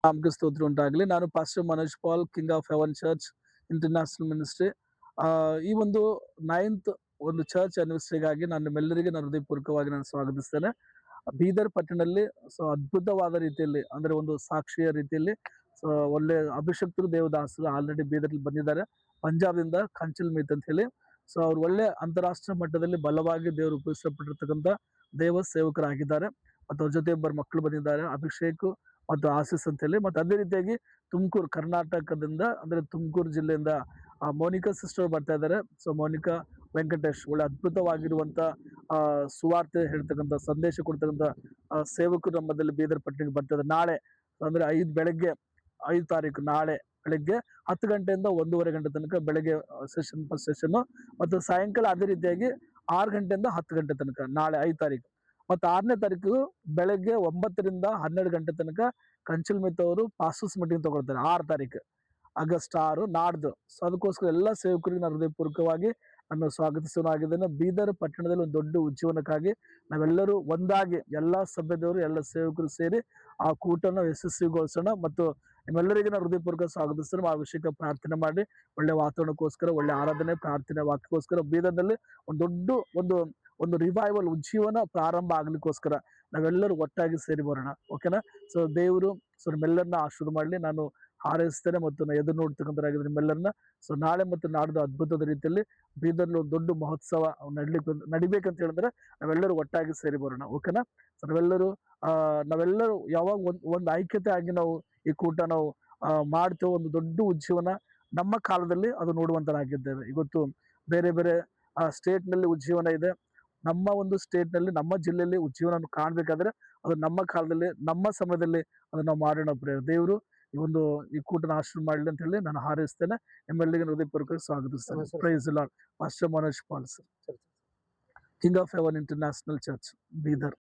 ನಾಮಕ್ಕೆ ಸ್ತೋತ್ರ ಉಂಟಾಗಲಿ. ನಾನು pastor Manoj Paul, King of Heaven Church International Ministry. ಈ ಒಂದು 9th ಒಂದು ಚರ್ಚ್ ಆನಿವರ್ಸರಿಗಾಗಿ ನಾನು ನಿಮ್ಮೆಲ್ಲರಿಗೆ ನಾನು ಹೃದಯಪೂರ್ವಕವಾಗಿ ನಾನು ಸ್ವಾಗತಿಸ್ತೇನೆ. ಬೀದರ್ ಪಟ್ಟಣದಲ್ಲಿ ಅದ್ಭುತವಾದ ರೀತಿಯಲ್ಲಿ ಅಂದ್ರೆ ಒಂದು ಸಾಕ್ಷಿಯ ರೀತಿಯಲ್ಲಿ ಒಳ್ಳೆ ಅಭಿಷಕ್ತರು ದೇವದಾಸರು ಆಲ್ರೆಡಿ ಬೀದರ್ಲಿ ಬಂದಿದ್ದಾರೆ. ಪಂಜಾಬ್ದಿಂದ ಕಂಚಲ್ ಮೀತ್ ಅಂತ ಹೇಳಿ. ಅವ್ರು ಒಳ್ಳೆ ಅಂತಾರಾಷ್ಟ್ರೀಯ ಮಟ್ಟದಲ್ಲಿ ಬಲವಾಗಿ ದೇವರು ಉಪಯೋಗಿಸಲ್ಪಟ್ಟಿರ್ತಕ್ಕಂಥ ದೇವ ಸೇವಕರಾಗಿದ್ದಾರೆ. ಮತ್ತು ಅವ್ರ ಜೊತೆ ಒಬ್ಬರು ಮಕ್ಕಳು ಬಂದಿದ್ದಾರೆ, ಅಭಿಷೇಕ್ ಮತ್ತು ಆಶೀಸ್ ಅಂತ ಹೇಳಿ. ಮತ್ತು ಅದೇ ರೀತಿಯಾಗಿ ತುಮಕೂರು ಕರ್ನಾಟಕದಿಂದ ಅಂದ್ರೆ ತುಮಕೂರು ಜಿಲ್ಲೆಯಿಂದ ಮೋನಿಕಾ ಸಿಸ್ಟರ್ ಬರ್ತಾ ಇದ್ದಾರೆ. ಮೋನಿಕಾ ವೆಂಕಟೇಶ್ ಒಳ್ಳೆ ಅದ್ಭುತವಾಗಿರುವಂತ ಸುವಾರ್ತೆ ಹೇಳ್ತಕ್ಕಂಥ ಸಂದೇಶ ಕೊಡ್ತಕ್ಕಂಥ ಸೇವಕರು ನಮ್ಮದಲ್ಲಿ ಬೀದರ್ ಪಟ್ಟಣಕ್ಕೆ ಬರ್ತಾರೆ. ನಾಳೆ ಅಂದ್ರೆ ಬೆಳಗ್ಗೆ 5 ತಾರೀಕು ನಾಳೆ ಬೆಳಗ್ಗೆ 10 ಗಂಟೆಯಿಂದ 1:30 ಗಂಟೆ ತನಕ ಬೆಳಗ್ಗೆ ಫಸ್ಟ್ ಸೆಷನ್, ಮತ್ತು ಸಾಯಂಕಾಲ ಅದೇ ರೀತಿಯಾಗಿ 6 ಗಂಟೆಯಿಂದ 10 ಗಂಟೆ ತನಕ ನಾಳೆ 5 ತಾರೀಕು. ಮತ್ತು 6ನೇ ತಾರೀಕು ಬೆಳಗ್ಗೆ 9 ರಿಂದ 12 ಗಂಟೆ ತನಕ ಕಂಚಲ್ ಮಿತ್ ಅವರು ಪಾಸ್ಟರ್ಸ್ ಮೀಟಿಂಗ್ ತಗೊಳ್ತಾರೆ. 6 ತಾರೀಕು ಆಗಸ್ಟ್ 6 ನಾಡ್ದು. ಅದಕ್ಕೋಸ್ಕರ ಎಲ್ಲ ಸೇವಕರಿಗೆ ನಾನು ಹೃದಯಪೂರ್ವಕವಾಗಿ ನಾನು ಸ್ವಾಗತಿಸೋನಾಗಿದ್ದೇನೆ. ಬೀದರ್ ಪಟ್ಟಣದಲ್ಲಿ ಒಂದು ದೊಡ್ಡ ಉಜ್ಜೀವನಕ್ಕಾಗಿ ನಾವೆಲ್ಲರೂ ಒಂದಾಗಿ ಎಲ್ಲ ಸಭ್ಯದವರು ಎಲ್ಲ ಸೇವಕರು ಸೇರಿ ಆ ಕೂಟನ ಯಶಸ್ವಿಗೊಳಿಸೋಣ. ಮತ್ತು ನಿಮ್ಮೆಲ್ಲರಿಗೆ ನಾನು ಹೃದಯಪೂರ್ವಕ ಸ್ವಾಗತಿಸ್ತೇನೆ. ಆ ವಿಷಯಕ್ಕೆ ಪ್ರಾರ್ಥನೆ ಮಾಡಿ ಒಳ್ಳೆ ವಾತಾವರಣಕ್ಕೋಸ್ಕರ, ಒಳ್ಳೆ ಆರಾಧನೆ, ಪ್ರಾರ್ಥನೆ, ವಾಕ್ಯಕ್ಕೋಸ್ಕರ ಬೀದರ್ನಲ್ಲಿ ಒಂದು ದೊಡ್ಡ ಒಂದು ರಿವೈವಲ್ ಉಜ್ಜೀವನ ಪ್ರಾರಂಭ ಆಗ್ಲಿಕ್ಕೋಸ್ಕರ ನಾವೆಲ್ಲರೂ ಒಟ್ಟಾಗಿ ಸೇರಿ ಬರೋಣ. ಓಕೆನಾ? ದೇವರು ನಿಮ್ಮೆಲ್ಲರನ್ನ ಆಶೀರ್ವಾದ ಮಾಡಲಿ. ನಾನು ಹಾರೈಸ್ತೇನೆ ಮತ್ತು ಎದುರು ನೋಡ್ತಕ್ಕಂಥರಾಗಿದ್ರೆ ನಿಮ್ಮೆಲ್ಲರನ್ನ. ನಾಳೆ ಮತ್ತು ನಾಡ್ದು ಅದ್ಭುತದ ರೀತಿಯಲ್ಲಿ ಬೀದರ್ಲಿ ಒಂದು ದೊಡ್ಡ ಮಹೋತ್ಸವ ನಡಿಬೇಕಂತ ಹೇಳಿದ್ರೆ ನಾವೆಲ್ಲರೂ ಒಟ್ಟಾಗಿ ಸೇರಿ ಬರೋಣ. ಓಕೆನಾ? ನಾವೆಲ್ಲರೂ ಯಾವಾಗ ಒಂದು ಐಕ್ಯತೆ ಆಗಿ ನಾವು ಈ ಕೂಟ ನಾವು ಮಾಡ್ತೇವೆ, ಒಂದು ದೊಡ್ಡ ಉಜ್ಜೀವನ ನಮ್ಮ ಕಾಲದಲ್ಲಿ ಅದು ನೋಡುವಂತರಾಗಿದ್ದೇವೆ. ಇವತ್ತು ಬೇರೆ ಬೇರೆ ಸ್ಟೇಟ್ ನಲ್ಲಿ ಉಜ್ಜೀವನ ಇದೆ. ನಮ್ಮ ಒಂದು ಸ್ಟೇಟ್ ನಲ್ಲಿ, ನಮ್ಮ ಜಿಲ್ಲೆಯಲ್ಲಿ ಉಜ್ಜೀವನ ಕಾಣ್ಬೇಕಾದ್ರೆ ಅದು ನಮ್ಮ ಕಾಲದಲ್ಲಿ, ನಮ್ಮ ಸಮಯದಲ್ಲಿ ಅದು ನಾವು ಮಾಡೋಣ. ದೇವರು ಈ ಕೂಟನ ಆಶೀರ್ವಾದ ಮಾಡಲಿ ಅಂತ ಹೇಳಿ ನಾನು ಹಾರೈಸ್ತೇನೆ. ನಿಮ್ಮೆಲ್ಲರಿಗೆ ಹೃದಯಪೂರ್ವಕ ಸ್ವಾಗತಿಸ್ತೇನೆ. Praise Lord. Pastor Manoj Paul sir, King of Heaven International Church, Bidar.